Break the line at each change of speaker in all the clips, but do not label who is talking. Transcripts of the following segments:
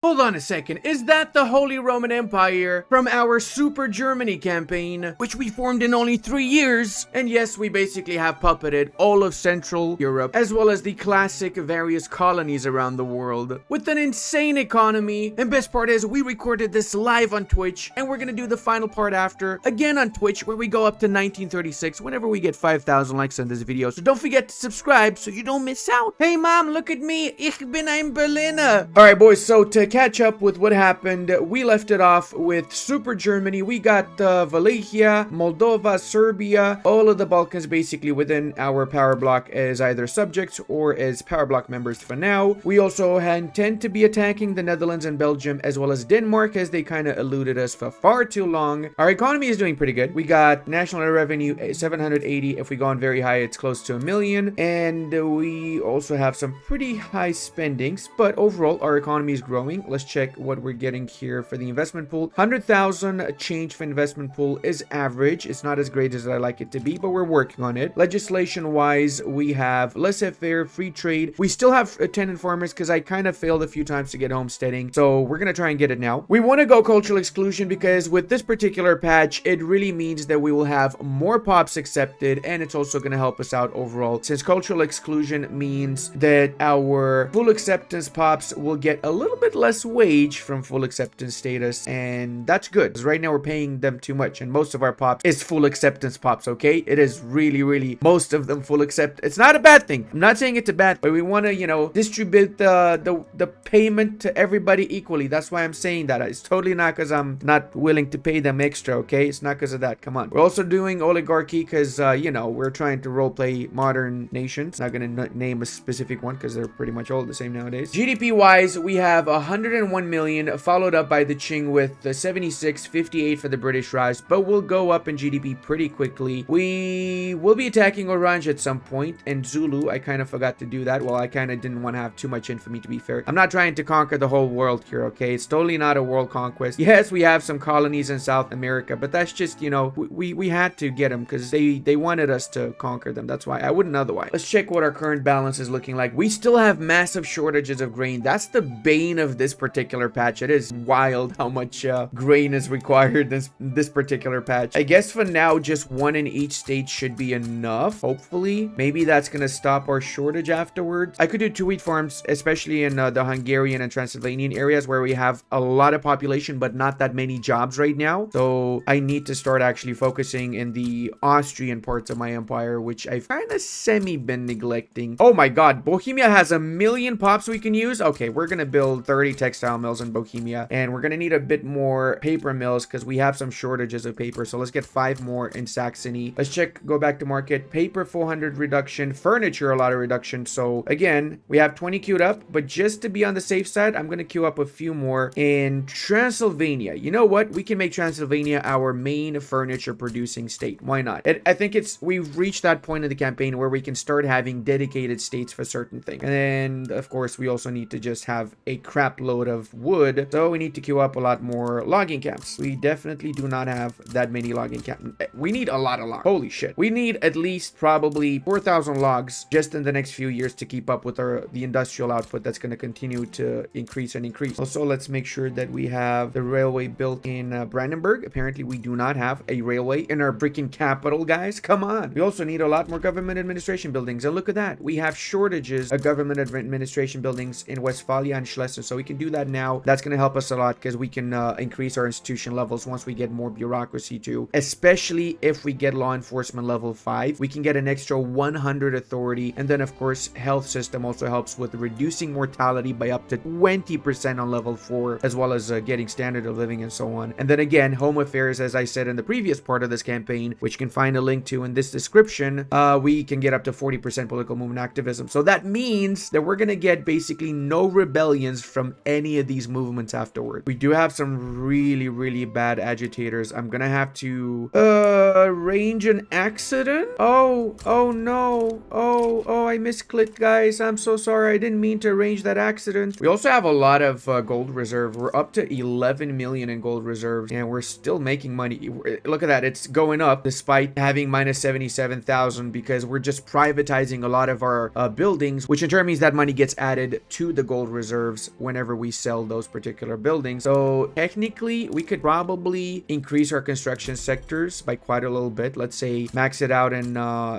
Hold on a second, is that the Holy Roman Empire from our Super Germany campaign, which we formed in only 3 years? And yes, we basically have puppeted all of Central Europe, as well as the classic various colonies around the world, with an insane economy. And best part is, we recorded this live on Twitch, and we're gonna do the final part after, again on Twitch, where we go up to 1936, whenever we get 5,000 likes on this video. So don't forget to subscribe, so you don't miss out. Hey mom, look at me, ich bin ein Berliner. Alright boys, so to catch up with what happened, we left it off with Super Germany. We got Wallachia, Moldova, Serbia, all of the Balkans basically within our power block as either subjects or as power block members for now. We also intend to be attacking the Netherlands and Belgium as well as Denmark, as they kind of eluded us for far too long. Our economy is doing pretty good. We got national revenue 780. If we go on very high, it's close to 1 million. And we also have some pretty high spendings, but overall our economy is growing. Let's check what we're getting here for the investment pool. 100,000 change for investment pool is average. It's not as great as I like it to be, but we're working on it. Legislation wise, we have laissez-faire, free trade. We still have tenant farmers because I kind of failed a few times to get homesteading, so we're gonna try and get it now. We want to go cultural exclusion because with this particular patch, it really means that we will have more pops accepted, and it's also going to help us out overall, since cultural exclusion means that our full acceptance pops will get a little bit less wage from full acceptance status, and that's good because right now we're paying them too much, and most of our pops is full acceptance pops. Okay, it is really most of them full accept. It's not a bad thing. I'm not saying it's a bad, but we want to, you know, distribute the payment to everybody equally. That's why I'm saying that. It's totally not because I'm not willing to pay them extra. Okay, it's not because of that. Come on. We're also doing oligarchy because you know, we're trying to roleplay modern nations. Not gonna name a specific one because they're pretty much all the same nowadays. GDP wise, we have 101 million, followed up by the Qing with the 76, 58 for the British Raj, but we'll go up in GDP pretty quickly. We will be attacking Orange at some point, and Zulu. I kind of forgot to do that. Well, I kind of didn't want to have too much infamy, to be fair. I'm not trying to conquer the whole world here, okay? It's totally not a world conquest. Yes, we have some colonies in South America, but that's just, you know, we had to get them because they wanted us to conquer them. That's why I wouldn't otherwise. Let's check what our current balance is looking like. We still have massive shortages of grain. That's the bane of this particular patch. It is wild how much grain is required this particular patch. I guess for now, just one in each state should be enough. Hopefully, maybe that's gonna stop our shortage afterwards. I could do 2 wheat farms, especially in the Hungarian and Transylvanian areas where we have a lot of population but not that many jobs right now. So I need to start actually focusing in the Austrian parts of my empire, which I've kind of semi been neglecting. Oh my god, Bohemia has 1 million pops we can use. Okay, we're gonna build 30 textile mills in Bohemia, and we're gonna need a bit more paper mills because we have some shortages of paper. So let's get 5 more in Saxony. Let's check, go back to market. Paper 400 reduction, furniture a lot of reduction. So again, we have 20 queued up, but just to be on the safe side, I'm gonna queue up a few more in Transylvania. You know what? We can make Transylvania our main furniture producing state. Why not? I think we've reached that point in the campaign where we can start having dedicated states for certain things. And then, of course, we also need to just have a crap load of wood. So we need to queue up a lot more logging camps. We definitely do not have that many logging camps. We need a lot of logs. Holy shit. We need at least probably 4,000 logs just in the next few years to keep up with the industrial output that's going to continue to increase and increase. Also, let's make sure that we have the railway built in Brandenburg. Apparently, we do not have a railway in our freaking capital, guys. Come on. We also need a lot more government administration buildings. And look at that. We have shortages of government administration buildings in Westphalia and Schleswig. So we can do that now. That's going to help us a lot because we can increase our institution levels once we get more bureaucracy too. Especially if we get law enforcement level 5. We can get an extra 100 authority. And then, of course, health system also helps with reducing mortality by up to 20% on level 4, as well as getting standard of living and so on. And then again, home affairs, as I said in the previous part of this campaign, which you can find a link to in this description, we can get up to 40% political movement activism. So that means that we're going to get basically no rebellions from any of these movements afterward. We do have some really bad agitators. I'm going to have to arrange an accident. Oh no. Oh, I misclicked, guys. I'm so sorry. I didn't mean to arrange that accident. We also have a lot of gold reserve. We're up to 11 million in gold reserves, and we're still making money. Look at that. It's going up despite having minus 77,000 because we're just privatizing a lot of our buildings, which in turn means that money gets added to the gold reserves whenever whenever we sell those particular buildings. So technically, we could probably increase our construction sectors by quite a little bit. Let's say max it out in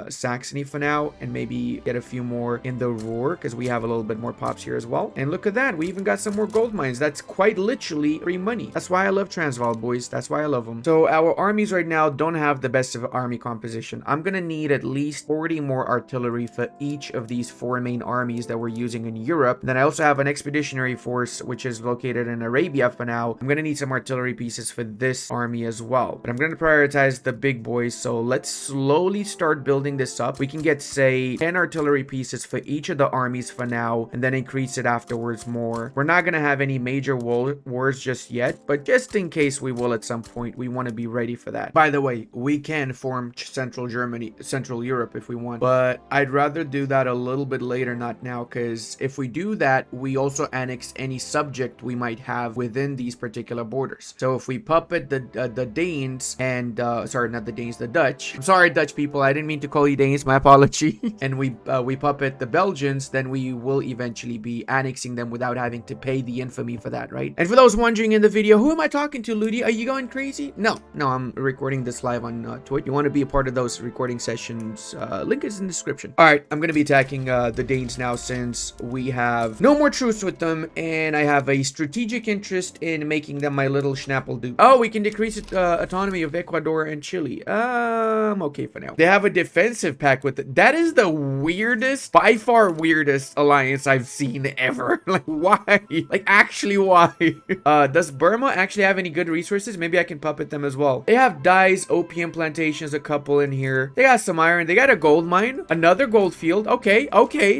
Saxony for now, and maybe get a few more in the Ruhr, because we have a little bit more pops here as well. And look at that, we even got some more gold mines. That's quite literally free money. That's why I love Transvaal, boys. That's why I love them. So our armies right now don't have the best of army composition. I'm gonna need at least 40 more artillery for each of these 4 main armies that we're using in Europe. Then I also have an expeditionary force which is located in Arabia for now. I'm gonna need some artillery pieces for this army as well, but I'm gonna prioritize the big boys. So let's slowly start building this up. We can get, say, 10 artillery pieces for each of the armies for now, and then increase it afterwards more. We're not gonna have any major wars just yet, but just in case we will at some point, we want to be ready for that. By the way, we can form Central Germany, Central Europe if we want, but I'd rather do that a little bit later, not now, because if we do that, we also annex any subject we might have within these particular borders. So if we puppet the Danes and sorry, not the Danes, the Dutch. I'm sorry, Dutch people, I didn't mean to call you Danes, my apology. And we puppet the Belgians, then we will eventually be annexing them without having to pay the infamy for that, right? And for those wondering in the video, who am I talking to, Ludi? Are you going crazy? No, I'm recording this live on Twitch. You want to be a part of those recording sessions, link is in the description. All right, I'm going to be attacking the Danes now, since we have no more truce with them, and I have a strategic interest in making them my little schnappel-dude. Oh, we can decrease autonomy of Ecuador and Chile. I'm okay for now. They have a defensive pact with it. That is the weirdest, by far weirdest alliance I've seen ever. Like, why? Like, actually, why? Does Burma actually have any good resources? Maybe I can puppet them as well. They have dyes, opium plantations, a couple in here. They got some iron. They got a gold mine, another gold field. Okay,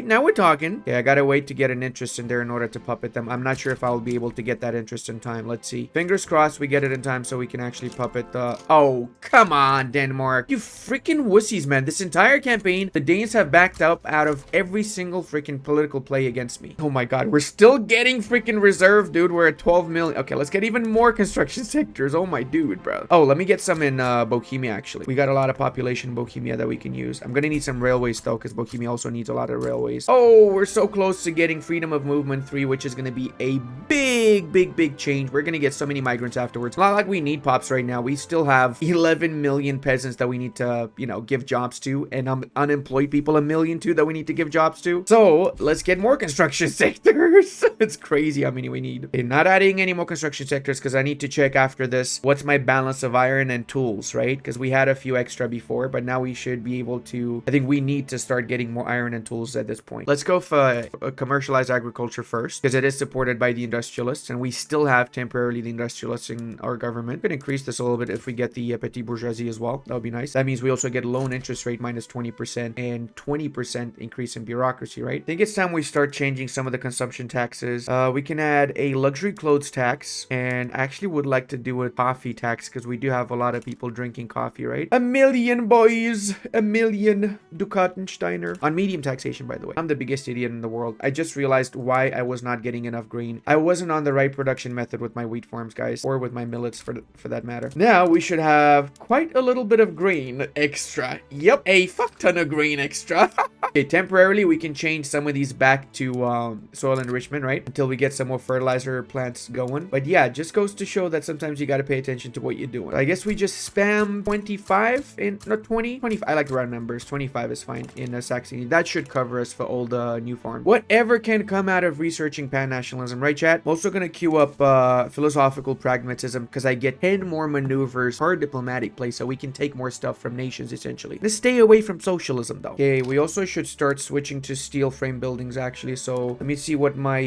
now we're talking. Okay, I gotta wait to get an interest in there in order to puppet them. I'm not sure if I'll be able to get that interest in time. Let's see. Fingers crossed we get it in time so we can actually puppet the... Oh, come on, Denmark. You freaking wussies, man. This entire campaign, the Danes have backed up out of every single freaking political play against me. Oh my god, we're still getting freaking reserve, dude. We're at 12 million. Okay, let's get even more construction sectors. Oh my dude, bro. Oh, let me get some in Bohemia, actually. We got a lot of population in Bohemia that we can use. I'm gonna need some railways though, because Bohemia also needs a lot of railways. Oh, we're so close to getting freedom of movement 3, which is gonna be a big change. We're gonna get so many migrants afterwards. Not like we need pops right now. We still have 11 million peasants that we need to, you know, give jobs to, and unemployed people 1 million too that we need to give jobs to. So let's get more construction sectors. It's crazy how many we need. Okay, not adding any more construction sectors because I need to check after this what's my balance of iron and tools, right? Because we had a few extra before, but now we should be able to... I think we need to start getting more iron and tools at this point. Let's go for commercialized agriculture first, because it is supported by the industrialists, and we still have temporarily the industrialists in our government. We can increase this a little bit if we get the petit bourgeoisie as well. That would be nice. That means we also get loan interest rate minus 20% and 20% increase in bureaucracy, right? I think it's time we start changing some of the consumption taxes. We can add a luxury clothes tax, and I actually would like to do a coffee tax because we do have a lot of people drinking coffee, right? 1 million, boys! 1 million Dukatensteiner. On medium taxation, by the way. I'm the biggest idiot in the world. I just realized why I was not getting enough grain. I wasn't on the right production method with my wheat farms, guys, or with my millets for that matter. Now we should have quite a little bit of grain extra. Yep, a fuck ton of grain extra. Okay, temporarily we can change some of these back to soil enrichment, right? Until we get some more fertilizer plants going. But yeah, it just goes to show that sometimes you got to pay attention to what you're doing. I guess we just spam 25 in, no, 20. I like round numbers. 25 is fine in Saxony. That should cover us for all the new farm. Whatever can come out of researching pan-nationalism, right, chat? I'm also gonna queue up philosophical pragmatism because I get 10 more maneuvers per diplomatic play, so we can take more stuff from nations essentially. Let's stay away from socialism though. Okay, we also should start switching to steel frame buildings actually. So let me see what my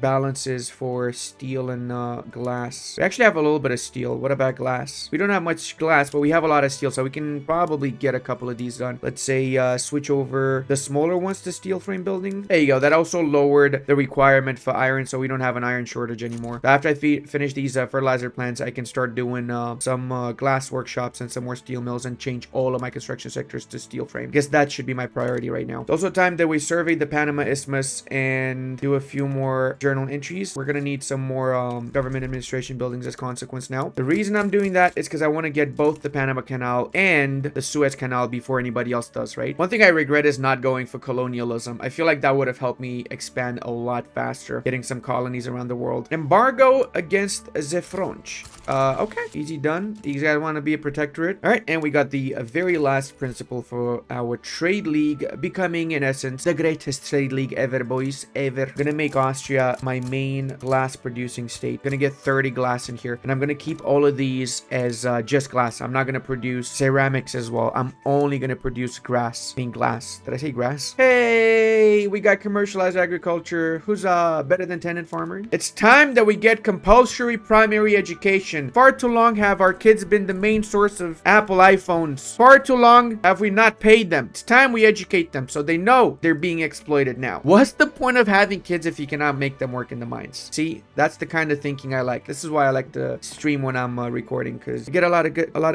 balance is for steel and glass. We actually have a little bit of steel. What about glass? We don't have much glass, but we have a lot of steel, so we can probably get a couple of these done. Let's say switch over the smaller ones to steel frame building. There you go. That also lowered the requirement for iron, so we don't have an iron shortage anymore. After I finish these fertilizer plants, I can start doing some glass workshops and some more steel mills and change all of my construction sectors to steel frame. I guess that should be my priority right now. It's also time that we survey the Panama Isthmus and do a few more journal entries. We're gonna need some more government administration buildings as consequence now. The reason I'm doing that is because I want to get both the Panama Canal and the Suez Canal before anybody else does, right? One thing I regret is not going for colonialism. I feel like that would have helped me expand a lot faster. getting some colonies around the world. Embargo against Zefronch. Okay, easy done. These guys want to be a protectorate. All right, and we got the very last principle for our trade league becoming, in essence, the greatest trade league ever, boys, ever. Gonna make Austria my main glass producing state. Gonna get 30 glass in here, and I'm gonna keep all of these as just glass. I'm not gonna produce ceramics as well. I'm only gonna produce glass. Did I say grass? Hey, we got commercialized agriculture. Who's better than tenant farming? It's time that we get compulsory primary education. Far too long have our kids been the main source of Apple iPhones. Far too long have we not paid them. It's time we educate them so they know they're being exploited now. What's the point of having kids if you cannot make them work in the mines? See, that's the kind of thinking I like. This is why I like to stream when I'm recording, because I get a lot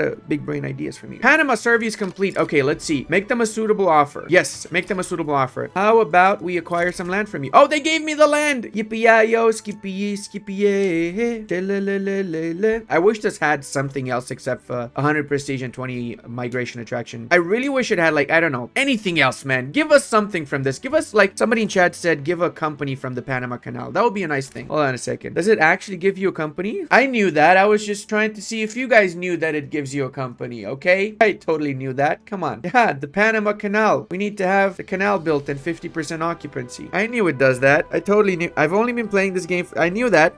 of big brain ideas from you. Panama survey is complete. Okay, let's see. Make them a suitable offer. Yes, make them a suitable offer. How about we acquire some land from you? Oh, they gave me the land. Yippee-yi-yo, skippy-yi, skippy-yay. I wish this had something else except for 100 prestige and 20 migration attraction. I really wish it had, like, I don't know, anything else, man. Give us something from this. Give us, like, somebody in chat said, give a company from the Panama Canal. That would be a nice thing. Hold on a second. Does it actually give you a company? I knew that. I was just trying to see if you guys knew that it gives you a company, okay? I totally knew that. Come on. Yeah, the Panama Canal. We need to have the canal built and 50% occupancy. I knew it does that. I totally knew. I've only been playing this game. I knew that.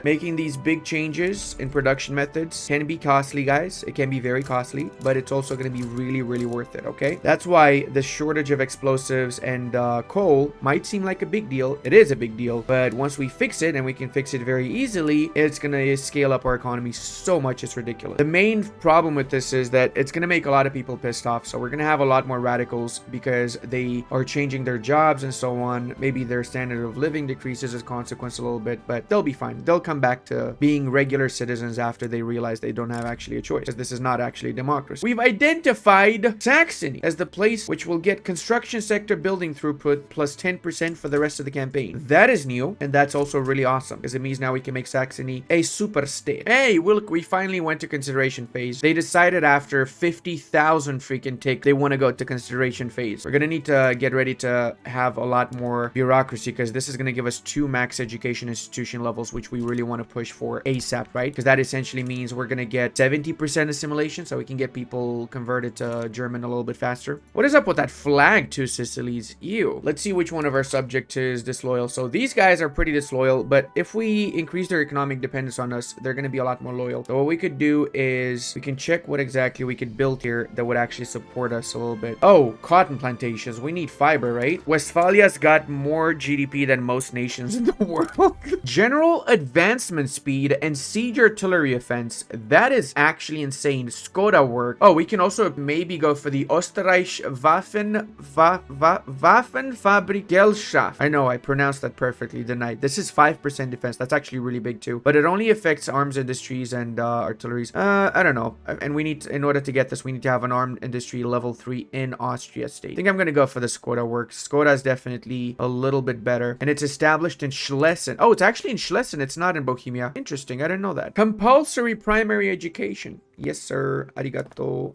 Making these big changes in production methods can be costly, guys. It can be very costly, but it's also going to be really, really worth it, okay? That's why the shortage of explosives and coal might seem like a big deal. It is a big deal, but once we fix it, and we can fix it very easily, it's going to scale up our economy so much it's ridiculous. The main problem with this is that it's going to make a lot of people pissed off, so we're going to have a lot more radicals because they are changing their jobs and so on. Maybe their standard of living decreases as a consequence a little bit, but they'll be fine. They'll come back to being regular citizens after they realize they don't have actually a choice, because this is not actually a democracy. We've identified Saxony as the place which will get construction sector building throughput plus 10% for the rest of the campaign. That is new, and that's also really awesome, because it means now we can make Saxony a super state. Hey, look, we finally went to consideration phase. They decided after 50,000 freaking ticks, they want to go to consideration phase. We're gonna need to get ready to have a lot more bureaucracy, because this is gonna give us 2 max education institution levels, which we really want to push for ASAP, right? Because that essentially means we're gonna get 70% assimilation, so we can get people converted to German a little bit faster. What is up with that flag, Two Sicilies? Ew. Let's see which one of our subjects is disloyal. So these guys are pretty disloyal, but if we increase their economic dependence on us, they're gonna be a lot more loyal. So what we could do is we can check what exactly we could build here that would actually support us a little bit. Oh, cotton plantations. We need fiber, right? Westphalia's got more GDP than most nations in the world. General advancement speed and siege artillery offense. That is actually insane. Skoda work. Oh, we can also maybe go for the Österreich Waffenfabrikgesellschaft. I know I pronounced that perfectly, didn't I? This is 5% defense. That's actually really big too, but it only affects arms industries and artilleries. I don't know. And we need to, in order to get this, we need to have an armed industry level 3 in Austria state. I think I'm gonna go for the Skoda works. Skoda is definitely a little bit better, and it's established in Schlesien. Oh, it's actually in Schlesien. It's not in Bohemia. Interesting. I didn't know that. Compulsory primary education. Yes, sir. Arigato.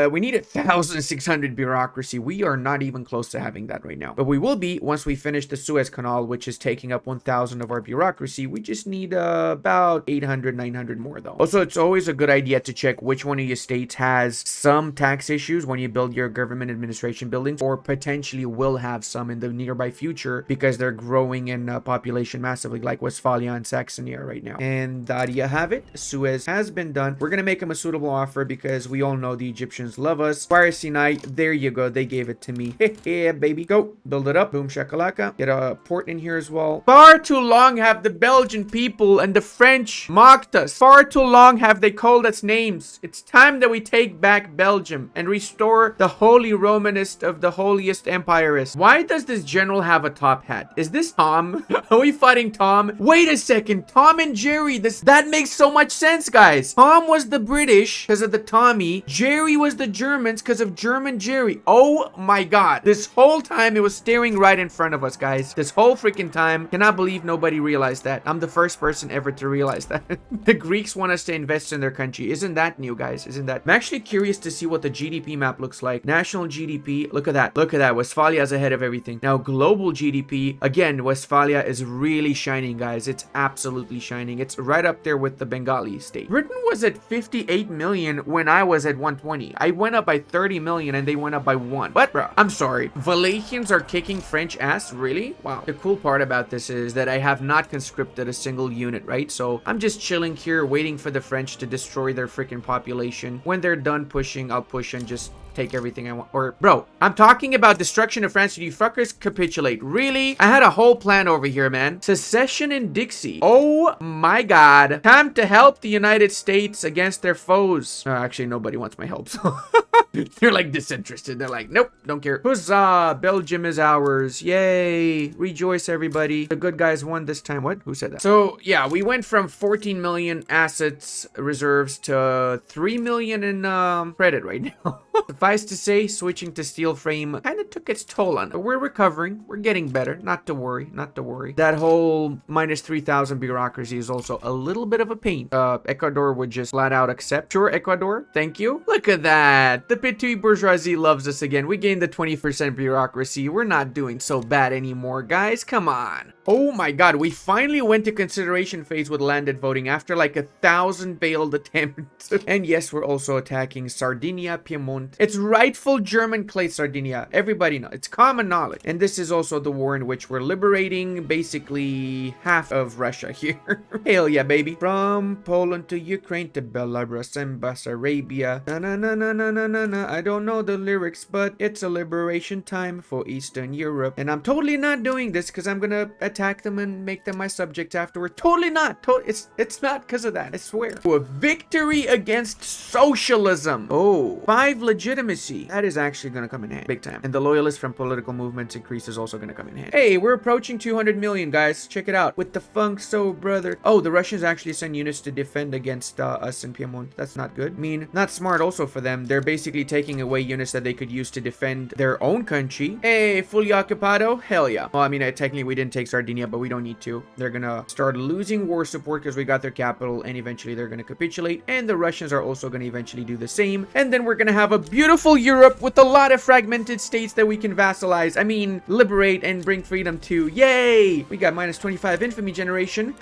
We need 1,600 bureaucracy. We are not even close to having that right now. But we will be once we finish the Suez Canal, which is taking up 1,000 of our bureaucracy. We just need about 800, 900 more, though. Also, it's always a good idea to check which one of your states has some tax issues when you build your government administration buildings, or potentially will have some in the nearby future because they're growing in population massively, like Westphalia and Saxony are right now. And there you have it. Suez has been done. We're going to make them a suitable offer because we all know the Egyptians love us. Fire Sinai, there you go. They gave it to me. Yeah, baby. Go. Build it up. Boom shakalaka. Get a port in here as well. Far too long have the Belgian people and the French mocked us. Far too long have they called us names. It's time that we take back Belgium and restore the holy Romanist of the holiest empirist. Why does this general have a top hat? Is this Tom? Are we fighting Tom? Wait a second. Tom and Jerry. That makes so much sense, guys. Tom was the British British because of the Tommy. Jerry was the Germans because of German Jerry. Oh my god. This whole time it was staring right in front of us, guys. This whole freaking time. Cannot believe nobody realized that. I'm the first person ever to realize that. The Greeks want us to invest in their country. Isn't that new, guys? Isn't that? I'm actually curious to see what the GDP map looks like. National GDP. Look at that. Look at that. Westphalia is ahead of everything. Now, global GDP. Again, Westphalia is really shining, guys. It's absolutely shining. It's right up there with the Bengali state. Britain was at 58 million when I was at 120. I went up by 30 million and they went up by 1. But, bro, I'm sorry. Wallachians are kicking French ass? Really? Wow. The cool part about this is that I have not conscripted a single unit, right? So I'm just chilling here waiting for the French to destroy their freaking population. When they're done pushing, I'll push and just take everything I want. Or, bro, I'm talking about destruction of France. You fuckers capitulate. Really? I had a whole plan over here, man. Secession in Dixie. Oh my god. Time to help the United States against their foes. Actually, nobody wants my help, so they're like disinterested. They're like, nope, don't care. Huzzah! Belgium is ours. Yay! Rejoice, everybody. The good guys won this time. What? Who said that? So, yeah, we went from 14 million assets reserves to 3 million in credit right now. Suffice to say, switching to steel frame kind of took its toll on it. But we're recovering. We're getting better. Not to worry. Not to worry. That whole minus 3,000 bureaucracy is also a little bit of a pain. Ecuador would just flat out accept. Sure, Ecuador. Thank you. Look at that. The petite bourgeoisie loves us again. We gained the 20% bureaucracy. We're not doing so bad anymore, guys. Come on. Oh my god. We finally went to consideration phase with landed voting after like 1,000 failed attempts. And yes, we're also attacking Sardinia, Piedmont. It's rightful German clay Sardinia. Everybody knows. It's common knowledge. And this is also the war in which we're liberating basically half of Russia here. Hell yeah, baby. From Poland to Ukraine to Belarus and Bessarabia. Na na na na na na na na. I don't know the lyrics, but it's a liberation time for Eastern Europe. And I'm totally not doing this because I'm gonna attack them and make them my subjects afterward. Totally not. It's not because of that. I swear. A victory against socialism. Oh, 5 legitimacy. That is actually going to come in handy. Big time. And the loyalists from political movements increase is also going to come in handy. Hey, we're approaching 200 million, guys. Check it out. With the funk so brother. Oh, the Russians actually send units to defend against us in Piedmont. That's not good. I mean, not smart also for them. They're basically taking away units that they could use to defend their own country. Hey, fully occupado? Hell yeah. Well, I mean, technically we didn't take Sardinia, but we don't need to. They're going to start losing war support because we got their capital, and eventually they're going to capitulate. And the Russians are also going to eventually do the same. And then we're going to have a beautiful Europe with a lot of fragmented states that we can vassalize. I mean, liberate and bring freedom to. Yay! We got minus 25 infamy generation.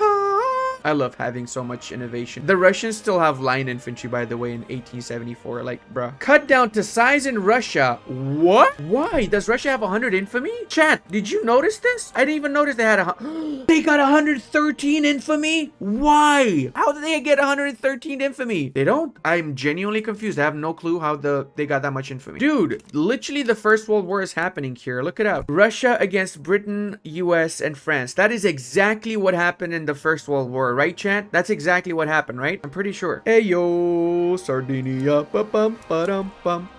I love having so much innovation. The Russians still have line infantry, by the way, in 1874. Like, bruh. Cut down to size in Russia. What? Why? Does Russia have 100 infamy? Chat, did you notice this? I didn't even notice they had they got 113 infamy? Why? How did they get 113 infamy? They don't. I'm genuinely confused. I have no clue how they got that much infamy. Dude, literally the First World War is happening here. Look it up. Russia against Britain, US, and France. That is exactly what happened in the First World War. Right, chat? That's exactly what happened, right? I'm pretty sure. Hey, yo, Sardinia, ba-bum-ba-dum-bum.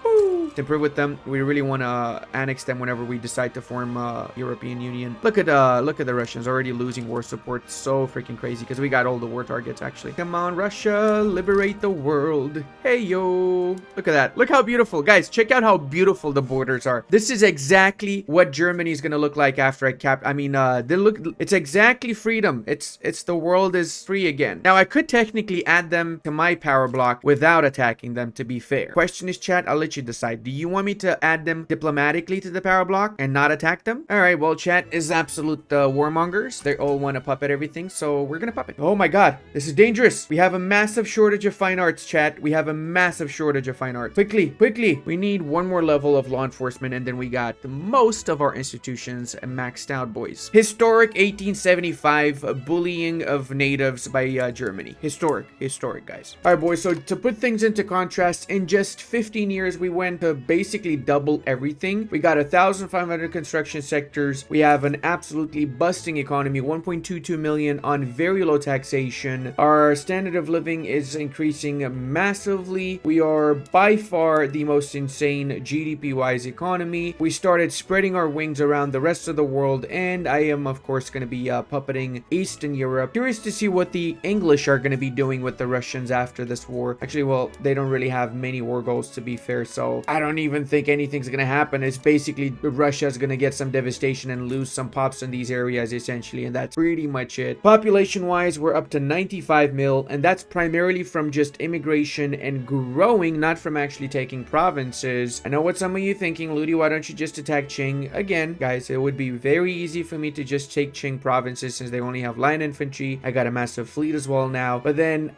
To improve with them, we really want to annex them whenever we decide to form European Union. Look at the Russians already losing war support. So freaking crazy because we got all the war targets actually. Come on, Russia, liberate the world. Hey yo, look at that. Look how beautiful, guys. Check out how beautiful the borders are. This is exactly what Germany is gonna look like after it's exactly freedom. It's the world is free again. Now I could technically add them to my power block without attacking them, to be fair. Question is, chat, I'll let you decide. Do you want me to add them diplomatically to the power block and not attack them? All right, well, chat is absolute warmongers. They all want to puppet everything, so we're gonna puppet. Oh my god, this is dangerous. We have a massive shortage of fine arts, chat. We have a massive shortage of fine arts. Quickly. We need one more level of law enforcement, and then we got most of our institutions maxed out, boys. Historic 1875 bullying of natives by Germany. Historic, guys. All right, boys, so to put things into contrast, in just 15 years, we went to basically double everything. We got 1,500 construction sectors. We have an absolutely busting economy, 1.22 million on very low taxation. Our standard of living is increasing massively. We are by far the most insane GDP-wise economy. We started spreading our wings around the rest of the world, and I am, of course, going to be puppeting Eastern Europe. Curious to see what the English are going to be doing with the Russians after this war. Actually, well, they don't really have many war goals, to be fair, so I don't even think anything's going to happen. It's basically Russia's going to get some devastation and lose some pops in these areas, essentially, and that's pretty much it. Population-wise, we're up to 95 mil, and that's primarily from just immigration and growing, not from actually taking provinces. I know what some of you thinking, Ludi, why don't you just attack Qing? Again, guys, it would be very easy for me to just take Qing provinces since they only have line infantry. I got a massive fleet as well now, but then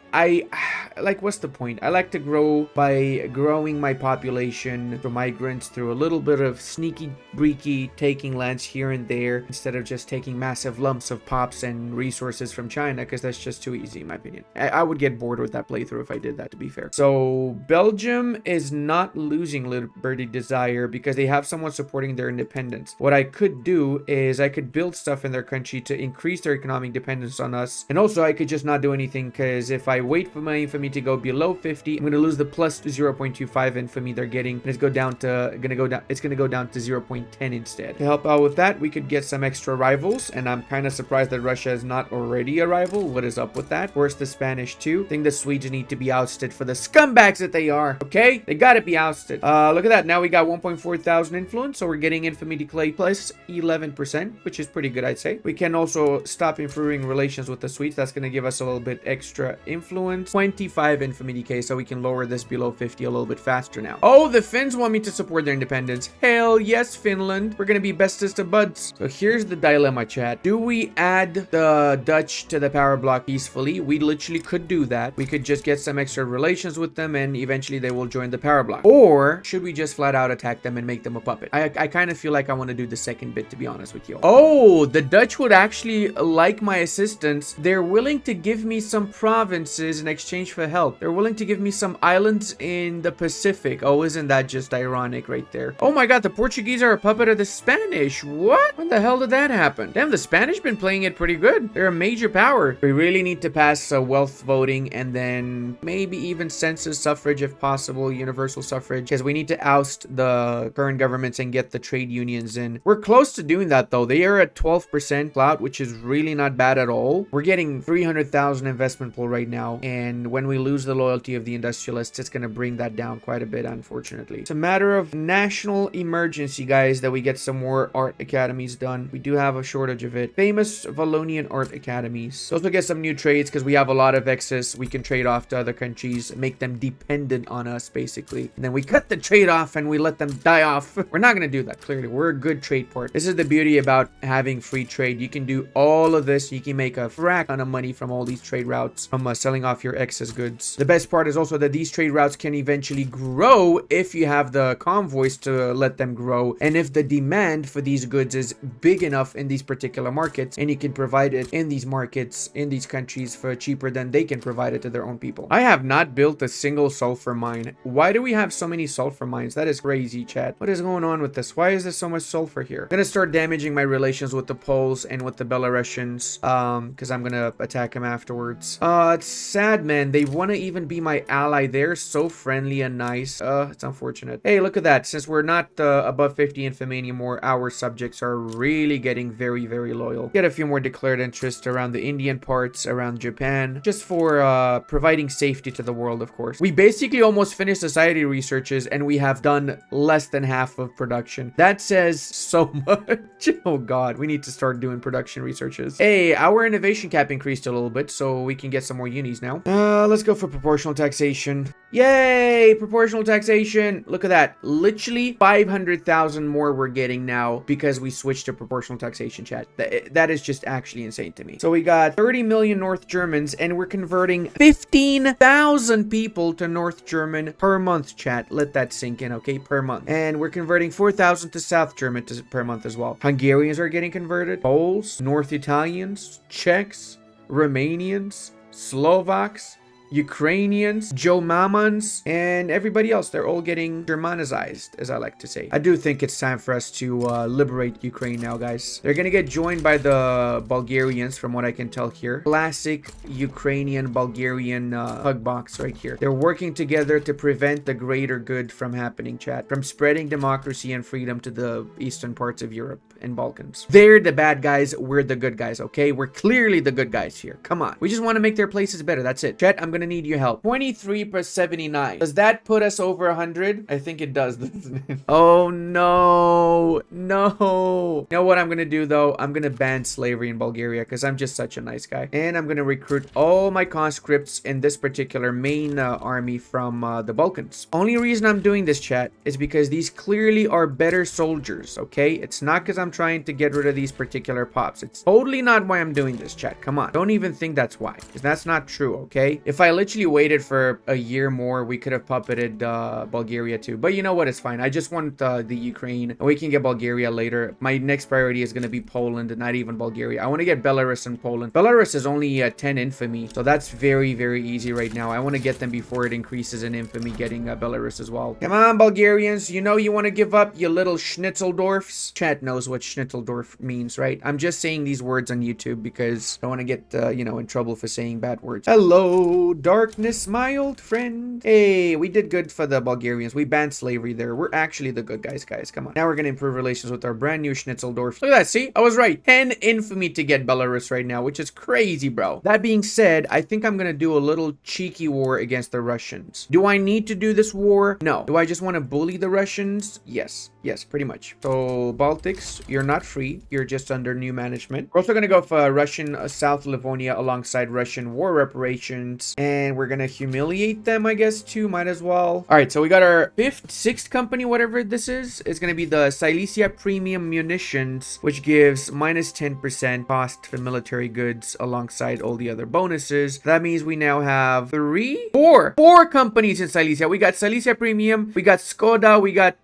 like, what's the point? I like to grow by growing my population through migrants, through a little bit of sneaky breaky taking lands here and there instead of just taking massive lumps of pops and resources from China, because that's just too easy in my opinion. I would get bored with that playthrough if I did that, to be fair. So Belgium is not losing Liberty Desire because they have someone supporting their independence. What I could do is I could build stuff in their country to increase their economic dependence on us, and also I could just not do anything, because if I wait for my infamy to go below 50, I'm going to lose the plus 0.25 infamy they're getting, and it's going to go down to 0.10 instead. To help out with that, we could get some extra rivals, and I'm kind of surprised that Russia is not already a rival. What is up with that? Of course, the Spanish too. I think the Swedes need to be ousted for the scumbags that they are. Okay, they gotta be ousted. Look at that. Now we got 1.4 thousand influence, so we're getting infamy decay plus 11%, which is pretty good, I'd say. We can also stop improving relations with the Swedes. That's gonna give us a little bit extra influence. 25 infamy decay, so we can lower this below 50 a little bit faster now. Oh, the Finns want me to support their independence. Hell yes, Finland. We're gonna be bestest of buds. So here's the dilemma, chat. Do we add the Dutch to the power block peacefully? We literally could do that. We could just get some extra relations with them and eventually they will join the power block. Or should we just flat out attack them and make them a puppet? I kind of feel like I want to do the second bit, to be honest with you. Oh, the Dutch would actually like my assistance. They're willing to give me some provinces in exchange for help. They're willing to give me some islands in the Pacific. Oh, isn't that just ironic right there? Oh my god, the Portuguese are a puppet of the Spanish. What? When the hell did that happen? Damn, the Spanish been playing it pretty good. They're a major power. We really need to pass wealth voting and then maybe even census suffrage if possible, universal suffrage, because we need to oust the current governments and get the trade unions in. We're close to doing that though. They are at 12% clout, which is really not bad at all. We're getting 300,000 investment pool right now, and when we lose the loyalty of the industrialists, it's going to bring that down quite a bit, unfortunately. It's a matter of national emergency, guys, that we get some more art academies done. We do have a shortage of it. Famous Wallonian art academies. Also get some new trades because we have a lot of excess. We can trade off to other countries, make them dependent on us, basically. And then we cut the trade off and we let them die off. We're not going to do that, clearly. We're a good trade port. This is the beauty about having free trade. You can do all of this. You can make a frack ton of money from all these trade routes, from selling off your excess goods. The best part is also that these trade routes can eventually grow if you have the convoys to let them grow, and if the demand for these goods is big enough in these particular markets, and you can provide it in these markets, in these countries for cheaper than they can provide it to their own people. I have not built a single sulfur mine. Why do we have so many sulfur mines? That is crazy, chat. What is going on with this? Why is there so much sulfur here? I'm gonna start damaging my relations with the Poles and with the Belarusians, because I'm gonna attack them afterwards. It's sad, man. They want to even be my ally. They're so friendly and nice. It's unfortunate. Hey, look at that. Since we're not above 50 infamy anymore, our subjects are really getting very, very loyal. Get a few more declared interest around the Indian parts, around Japan, just for providing safety to the world, of course. We basically almost finished society researches and we have done less than half of production. That says so much. Oh god, we need to start doing production researches. Hey, our innovation cap increased a little bit, so we can get some more unis now. Let's go for proportional taxation. Yay, proportional taxation. Look at that. Literally 500,000 more we're getting now because we switched to proportional taxation, chat. That is just actually insane to me. So we got 30 million North Germans and we're converting 15,000 people to North German per month, chat. Let that sink in, okay? Per month. And we're converting 4,000 to South German per month as well. Hungarians are getting converted. Poles, North Italians, Czechs, Romanians, Slovaks, Ukrainians, Joe Mamans, and everybody else. They're all getting Germanized, as I like to say. I do think it's time for us to liberate Ukraine now, guys. They're gonna get joined by the Bulgarians, from what I can tell here. Classic Ukrainian Bulgarian hug box right here. They're working together to prevent the greater good from happening, chat, from spreading democracy and freedom to the eastern parts of Europe and Balkans. They're the bad guys, we're the good guys, okay? We're clearly the good guys here. Come on. We just want to make their places better. That's it. Chat, I'm gonna need your help. 23 plus 79. Does that put us over 100? I think it does, doesn't it? Oh no. No. You know what I'm gonna do though? I'm gonna ban slavery in Bulgaria because I'm just such a nice guy. And I'm gonna recruit all my conscripts in this particular main army from the Balkans. Only reason I'm doing this, chat, is because these clearly are better soldiers, okay? It's not because I'm trying to get rid of these particular pops. It's totally not why I'm doing this, chat. Come on. Don't even think that's why, because that's not true, okay? If I literally waited for a year more, we could have puppeted Bulgaria too. But you know what? It's fine. I just want the Ukraine, and we can get Bulgaria later. My next priority is going to be Poland and not even Bulgaria. I want to get Belarus and Poland. Belarus is only 10 infamy, so that's very, very easy right now. I want to get them before it increases in infamy, getting Belarus as well. Come on, Bulgarians. You know you want to give up, you little schnitzeldorfs. Chat knows what schnitzeldorf means, right? I'm just saying these words on YouTube because I don't want to get, you know, in trouble for saying bad words. Hello, darkness, my old friend. Hey, we did good for the Bulgarians. We banned slavery there. We're actually the good guys, guys. Come on. Now we're going to improve relations with our brand new schnitzeldorf. Look at that. See? I was right. 10 infamy to get Belarus right now, which is crazy, bro. That being said, I think I'm going to do a little cheeky war against the Russians. Do I need to do this war? No. Do I just want to bully the Russians? Yes. Yes, pretty much. So, Baltics, you're not free. You're just under new management. We're also going to go for Russian South Livonia alongside Russian war reparations. And we're going to humiliate them, I guess, too. Might as well. All right, so we got our 5th, 6th company, whatever this is. It's going to be the Silesia Premium Munitions, which gives minus 10% cost for military goods alongside all the other bonuses. That means we now have 4 companies in Silesia. We got Silesia Premium, we got Skoda, we got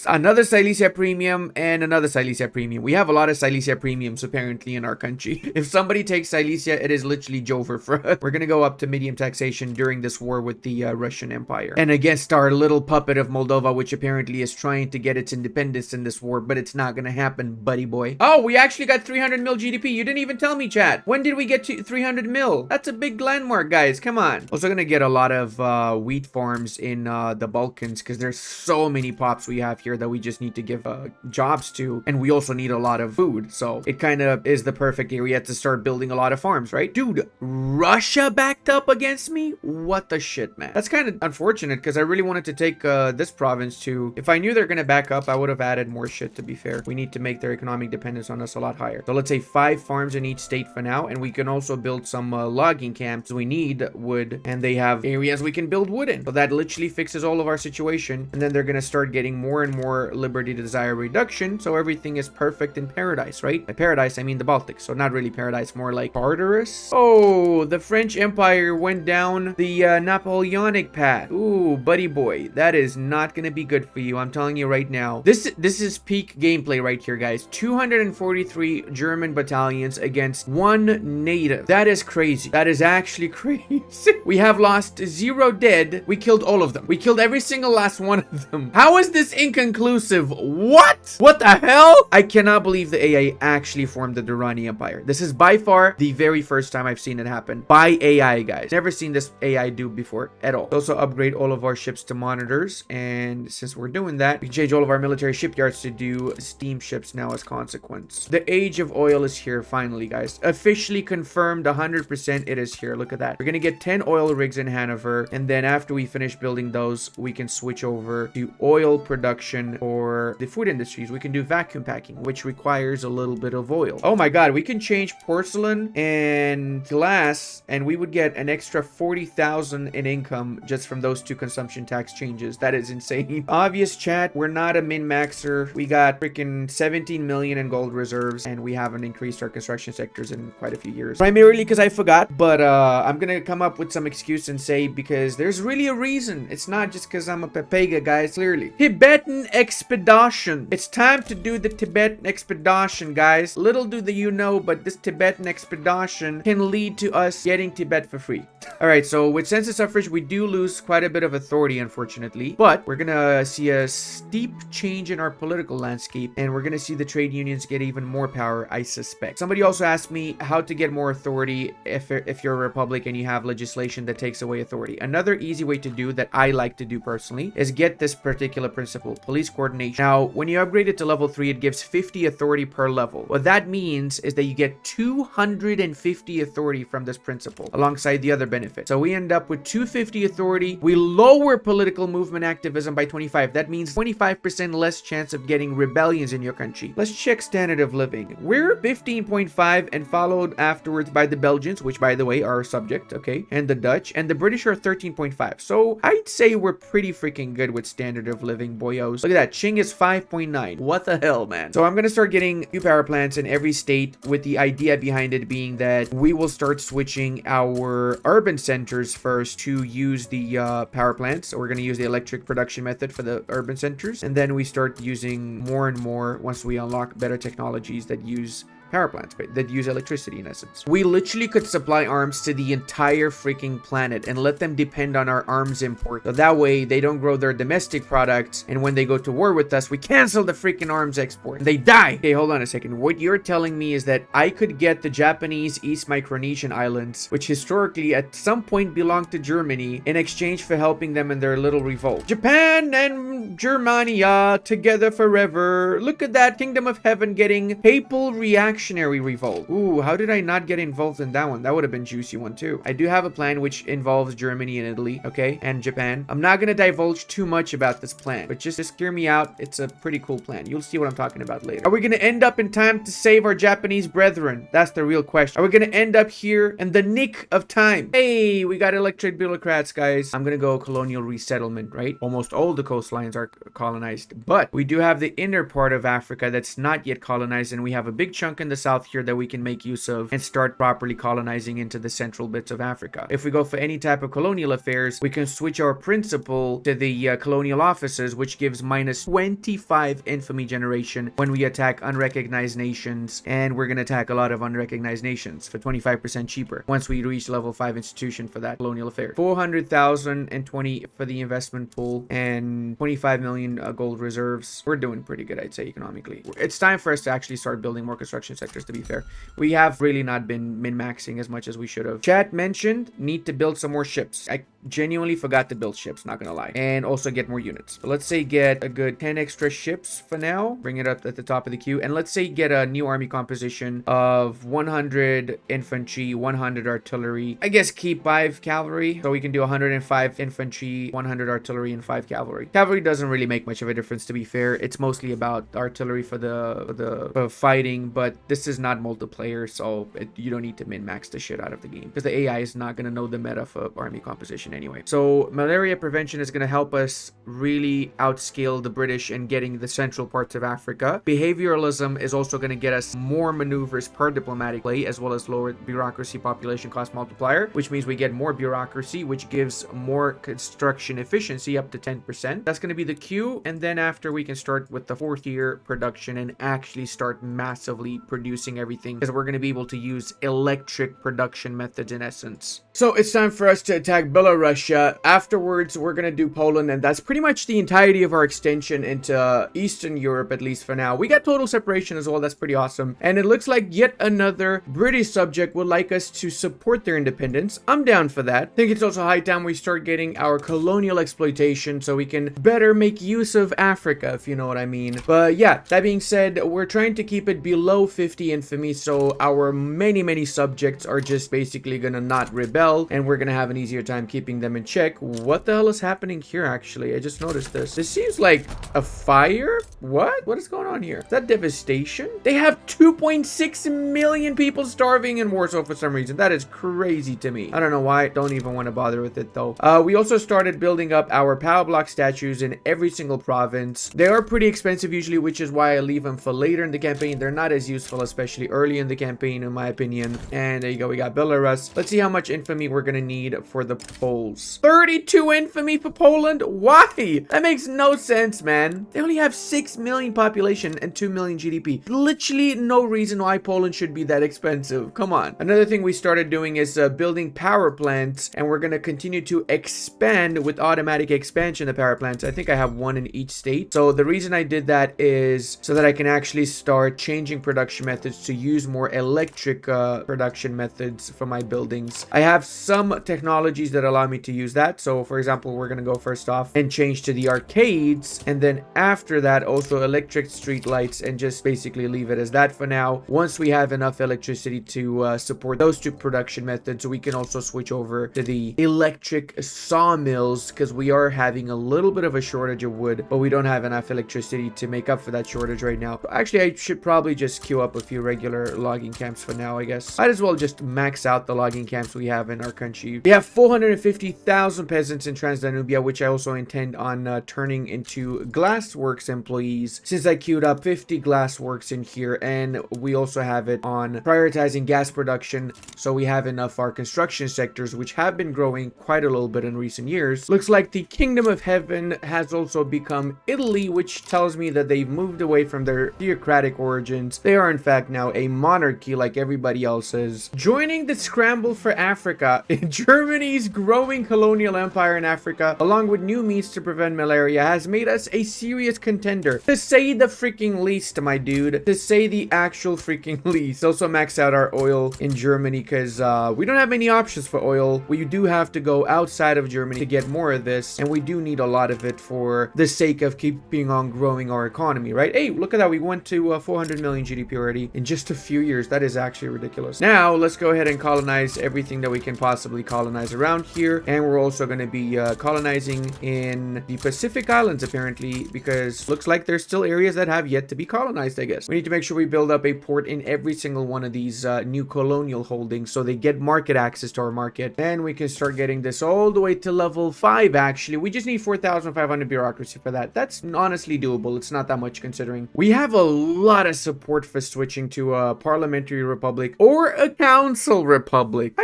another Silesia Premium, and another Silesia Premium. We have a lot of Silesia Premiums apparently in our country. If somebody takes Silesia, it is literally Jover for us. We're gonna go up to medium taxation during this war with the Russian Empire and against our little puppet of Moldova, which apparently is trying to get its independence in this war, but it's not gonna happen, buddy boy. Oh, we actually got 300 mil GDP. You didn't even tell me, chat. When did we get to 300 mil? That's a big landmark, guys. Come on. Also gonna get a lot of wheat farms in the Balkans because there's so many pops we have here that we just need to give jobs to, and we also need a lot of food, so it kind of is the perfect area to start building a lot of farms, right? Dude, Russia backed up against me? What the shit, man? That's kind of unfortunate because I really wanted to take this province too. If I knew they're gonna back up, I would have added more shit, to be fair. We need to make their economic dependence on us a lot higher. So let's say 5 farms in each state for now, and we can also build some logging camps. We need wood, and they have areas we can build wood in. So that literally fixes all of our situation, and then they're gonna start getting more and more liberty to desire reduction, so everything is perfect in paradise, right? By paradise, I mean the Baltics, so not really paradise, more like Tartarus. Oh, the French Empire went down the Napoleonic path. Ooh, buddy boy, that is not gonna be good for you. I'm telling you right now. This is peak gameplay right here, guys. 243 German battalions against 1 native. That is crazy. That is actually crazy. We have lost 0 dead. We killed all of them. We killed every single last one of them. How is this inconclusive? What? What the hell? I cannot believe the AI actually formed the Durrani Empire. This is by far the very first time I've seen it happen. By AI, guys. Never seen this AI do before at all. Also upgrade all of our ships to monitors, and since we're doing that, we can change all of our military shipyards to do steamships now as consequence. The age of oil is here finally, guys. Officially confirmed 100% it is here. Look at that. We're gonna get 10 oil rigs in Hanover, and then after we finish building those, we can switch over to oil production for the food industries. We can do vacuum packing, which requires a little bit of oil. Oh my god, we can change porcelain and glass, and we would get an extra 40,000 in income just from those 2 consumption tax changes. That is insane. Obvious, chat, we're not a min-maxer. We got freaking 17 million in gold reserves, and we haven't increased our construction sectors in quite a few years. Primarily because I forgot, but I'm gonna come up with some excuse and say because there's really a reason. It's not just because I'm a Pepega, guys, clearly. Tibetan expedition. It's time to do the Tibetan expedition, guys. Little do you know, but this Tibetan expedition can lead to us getting Tibet for free. All right, so with census suffrage, we do lose quite a bit of authority, unfortunately, but we're gonna see a steep change in our political landscape, and we're gonna see the trade unions get even more power, I suspect. Somebody also asked me how to get more authority if you're a republic and you have legislation that takes away authority. Another easy way to do that I like to do personally is get this particular principle, police coordination. Now, when you upgrade it to level 3, it gives 50 authority per level. What that means is that you get 250 authority from this principle, alongside the other benefits. So we end up with 250 authority. We lower political movement activism by 25. That means 25% less chance of getting rebellions in your country. Let's check standard of living. We're 15.5 and followed afterwards by the Belgians, which by the way are our subject, okay? And the Dutch, and the British are 13.5. So I'd say we're pretty freaking good with standard of living, boyos. Look at that. Qing is 5.9. What the hell, man? So I'm gonna start getting new power plants in every state, with the idea behind it being that we will start switching our urban centers first to use the power plants. So we're going to use the electric production method for the urban centers, and then we start using more and more once we unlock better technologies that use power plants that use electricity in essence. We literally could supply arms to the entire freaking planet and let them depend on our arms import. So that way they don't grow their domestic products, and when they go to war with us, we cancel the freaking arms export and they die. Okay, hold on a second. What you're telling me is that I could get the Japanese East Micronesian islands, which historically at some point belonged to Germany, in exchange for helping them in their little revolt. Japan and Germania together forever. Look at that. Kingdom of Heaven getting papal reaction revolt. Ooh, how did I not get involved in that one? That would have been juicy one too. I do have a plan which involves Germany and Italy, okay, and Japan. I'm not gonna divulge too much about this plan, but just hear me out. It's a pretty cool plan. You'll see what I'm talking about later. Are we gonna end up in time to save our Japanese brethren? That's the real question. Are we gonna end up here in the nick of time? Hey, we got electric bureaucrats, guys. I'm gonna go colonial resettlement, right? Almost all the coastlines are colonized, but we do have the inner part of Africa that's not yet colonized, and we have a big chunk in the south here that we can make use of and start properly colonizing into the central bits of Africa. If we go for any type of colonial affairs, we can switch our principle to the colonial officers, which gives minus 25 infamy generation when we attack unrecognized nations, and we're going to attack a lot of unrecognized nations for 25% cheaper once we reach level 5 institution for that colonial affair. 400,000 and 20 for the investment pool, and 25 million gold reserves. We're doing pretty good, I'd say, economically. It's time for us to actually start building more construction sectors, to be fair. We have really not been min-maxing as much as we should have. Chat mentioned need to build some more ships. I genuinely forgot to build ships, not gonna lie, and also get more units. But let's say get a good 10 extra ships for now, bring it up at the top of the queue, and let's say get a new army composition of 100 infantry, 100 artillery. I guess keep 5 cavalry, so we can do 105 infantry, 100 artillery, and 5 cavalry. Cavalry doesn't really make much of a difference, to be fair. It's mostly about artillery for the fighting, but this is not multiplayer, so you don't need to min-max the shit out of the game, because the AI is not gonna know the meta for army composition anyway. So malaria prevention is going to help us really outscale the British in getting the central parts of Africa. Behavioralism is also going to get us more maneuvers per diplomatic play, as well as lower bureaucracy population cost multiplier, which means we get more bureaucracy, which gives more construction efficiency up to 10%. That's going to be the queue, and then after we can start with the 4th tier production and actually start massively producing everything, because we're going to be able to use electric production methods in essence. So it's time for us to attack Belarus. Afterwards, we're gonna do Poland, and that's pretty much the entirety of our extension into Eastern Europe, at least for now. We got total separation as well. That's pretty awesome. And it looks like yet another British subject would like us to support their independence. I'm down for that. I think it's also high time we start getting our colonial exploitation so we can better make use of Africa, if you know what I mean. But yeah, that being said, we're trying to keep it below 50 infamy, so our many subjects are just basically gonna not rebel, and we're gonna have an easier time keeping them in check. What the hell is happening here? Actually, I just noticed this. This seems like a fire. What is going on here? Is that devastation? They have 2.6 million people starving in Warsaw for some reason. That is crazy to me. I don't know why. Don't even want to bother with it though. We also started building up our power block statues in every single province. They are pretty expensive usually, which is why I leave them for later in the campaign. They're not as useful, especially early in the campaign, in my opinion. And there you go. We got Belarus. Let's see how much infamy we're gonna need for the Poles. goals. 32 infamy for Poland? Why? That makes no sense, man. They only have 6 million population and 2 million GDP. Literally no reason why Poland should be that expensive. Come on. Another thing we started doing is building power plants, and we're going to continue to expand with automatic expansion of power plants. I think I have one in each state. So the reason I did that is so that I can actually start changing production methods to use more electric production methods for my buildings. I have some technologies that allow me to use that. So for example, we're going to go first off and change to the arcades, and then after that also electric street lights, and just basically leave it as that for now. Once we have enough electricity to support those two production methods, we can also switch over to the electric sawmills, because we are having a little bit of a shortage of wood, but we don't have enough electricity to make up for that shortage right now. Actually, I should probably just queue up a few regular logging camps for now, I guess. Might as well just max out the logging camps we have in our country. We have 450,000 peasants in Transdanubia, which I also intend on turning into glassworks employees, since I queued up 50 glassworks in here, and we also have it on prioritizing gas production, so we have enough our construction sectors, which have been growing quite a little bit in recent years. Looks like the Kingdom of Heaven has also become Italy, which tells me that they've moved away from their theocratic origins. They are in fact now a monarchy like everybody else is. Joining the scramble for Africa, Germany's growing colonial empire in Africa, along with new means to prevent malaria, has made us a serious contender, to say the freaking least, my dude. To say the actual freaking least. Also max out our oil in Germany, because we don't have many options for oil. We do have to go outside of Germany to get more of this, and we do need a lot of it for the sake of keeping on growing our economy, right? Hey, look at that. We went to 400 million GDP already in just a few years. That is actually ridiculous. Now let's go ahead and colonize everything that we can possibly colonize around here, and we're also going to be colonizing in the Pacific Islands apparently, because looks like there's still areas that have yet to be colonized. I guess we need to make sure we build up a port in every single one of these new colonial holdings, so they get market access to our market, and we can start getting this all the way to level 5. Actually, we just need 4,500 bureaucracy for that. That's honestly doable. It's not that much considering we have a lot of support for switching to a parliamentary republic or a council republic.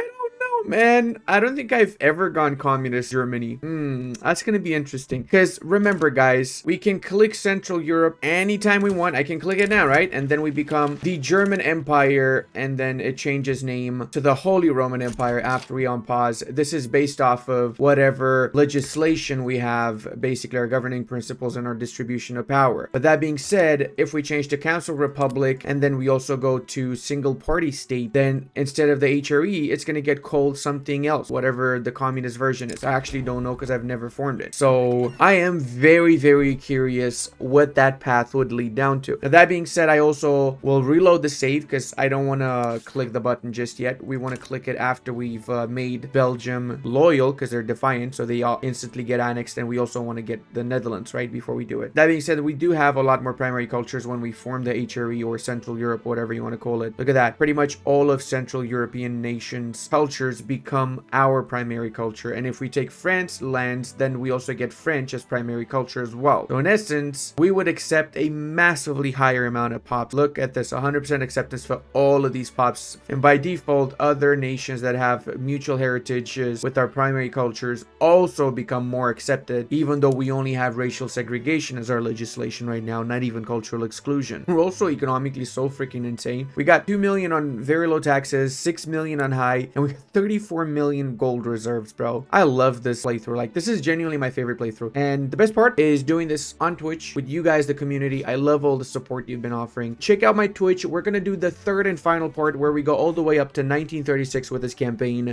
Man, I don't think I've ever gone communist Germany. That's gonna be interesting, because remember guys, we can click Central Europe anytime we want. I can click it now, right? And then we become the German Empire, and then it changes name to the Holy Roman Empire after we unpause. This is based off of whatever legislation we have, basically our governing principles and our distribution of power. But that being said, if we change to Council Republic and then we also go to single party state, then instead of the HRE, it's gonna get called something else, whatever the communist version is. I actually don't know, because I've never formed it. So I am very, very curious what that path would lead down to. Now, that being said, I also will reload the save, because I don't want to click the button just yet. We want to click it after we've made Belgium loyal, because they're defiant, so they all instantly get annexed, and we also want to get the Netherlands right before we do it. That being said, we do have a lot more primary cultures when we form the HRE or Central Europe, whatever you want to call it. Look at that. Pretty much all of Central European nations' cultures become our primary culture, and if we take France lands, then we also get French as primary culture as well. So in essence, we would accept a massively higher amount of pops. Look at this, 100% acceptance for all of these pops, and by default other nations that have mutual heritages with our primary cultures also become more accepted, even though we only have racial segregation as our legislation right now, not even cultural exclusion. We're also economically so freaking insane. We got 2 million on very low taxes, 6 million on high, and we got 34 million gold reserves, bro. I love this playthrough. Like, this is genuinely my favorite playthrough, and the best part is doing this on Twitch with you guys, the community. I love all the support you've been offering. Check out my Twitch. We're gonna do the third and final part where we go all the way up to 1936 with this campaign.